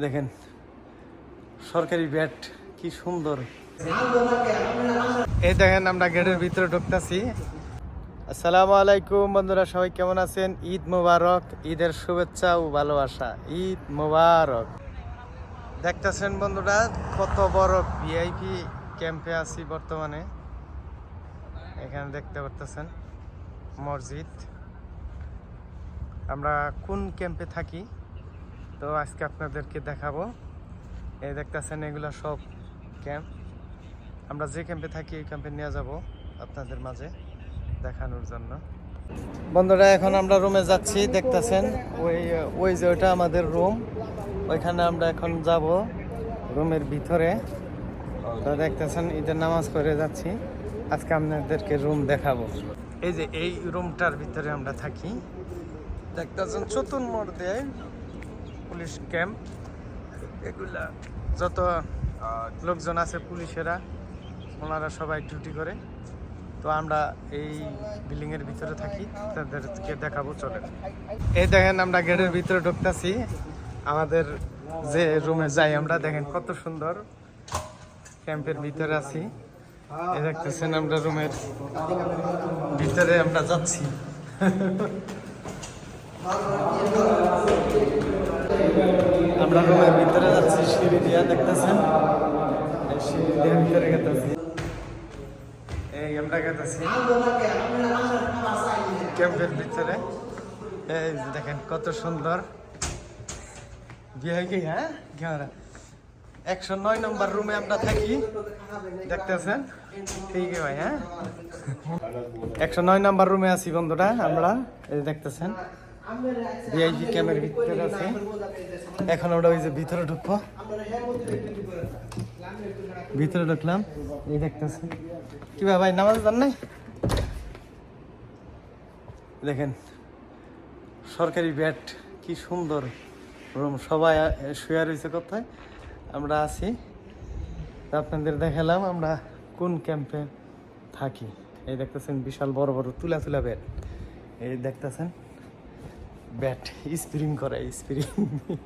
দেখেন সরকারি ব্যাট কি সুন্দর। এই দেখেন আমরা গেটের ভিতরে ঢুকতেছি। আসসালামু আলাইকুম বন্ধুরা, সবাই কেমন আছেন? ঈদ মোবারক, ঈদের শুভেচ্ছা ও ভালোবাসা। ঈদ মোবারক। দেখতেছেন বন্ধুরা কত বড় ভিআইপি ক্যাম্পে আছি বর্তমানে। এখানে দেখতে পারতেছেন মসজিদ। আমরা কোন ক্যাম্পে থাকি তো আজকে আপনাদেরকে দেখাবো। এই দেখতেছেন এগুলো সব ক্যাম্প। আমরা যে ক্যাম্পে থাকি এই ক্যাম্পে নিয়ে যাব আপনাদের মাঝে দেখানোর জন্য। বন্ধুরা এখন আমরা রুমে যাচ্ছি, দেখতেছেন ওই যে ওইটা আমাদের রুম। ওইখানে আমরা এখন যাব রুমের ভিতরে। তো দেখতেছেন ঈদের নামাজ পড়ে যাচ্ছি, আজকে আপনাদেরকে রুম দেখাবো। এই যে এই রুমটার ভিতরে আমরা থাকি। দেখতেছেন চতুর্মোড় দেয় পুলিশ ক্যাম্প। এগুলা যত লোকজন আছে পুলিশেরা, ওনারা সবাই ডিউটি করে। তো আমরা এই বিল্ডিং এর ভিতরে থাকি, তাদেরকে দেখাবো। চলে এই দেখেন আমরা গেটের ভিতরে ঢুকতেছি। আমাদের যে রুমে যাই আমরা, দেখেন কত সুন্দর ক্যাম্পের ভিতরে আছি। এই দেখতেছেন আমরা রুমের ভিতরে আমরা যাচ্ছি। আমরা রুমের ভিতরে যাচ্ছি সিঁড়ি দিয়া, দেখতেছেন সিঁড়ি দিয়ে ভিতরে গেতেছি। এই আমরা গেতেছি ক্যাম্পের ভিতরে। এই দেখেন কত সুন্দর ভিআইপি। হ্যাঁ 109 নম্বর রুমে আমরা থাকি, দেখতেছেন ঠিক ভাই। হ্যাঁ 109 নম্বর রুমে আছি বন্ধুরা আমরা। এই দেখতেছেন ভিআইপি ক্যাম্পের ভিতরে আছে। এখন আমরা ওই যে ভিতরে ঢুকবো, ভিতরে ঢুকলাম। এই দেখতেছেন কি ভাই নামাজ জান নাই? দেখেন সরকারি ব্যাট কি সুন্দর রুম, সবাই শুয়ে রয়েছে কোথায়, আমরা আছি। আপনাদের দেখালাম আমরা কোন ক্যাম্পে থাকি। এই দেখতেছেন বিশাল বড় বড় তুলা তুলা ব্যাট। এই দেখতেছেন ব্যাট স্প্রিং করে, স্প্রিং।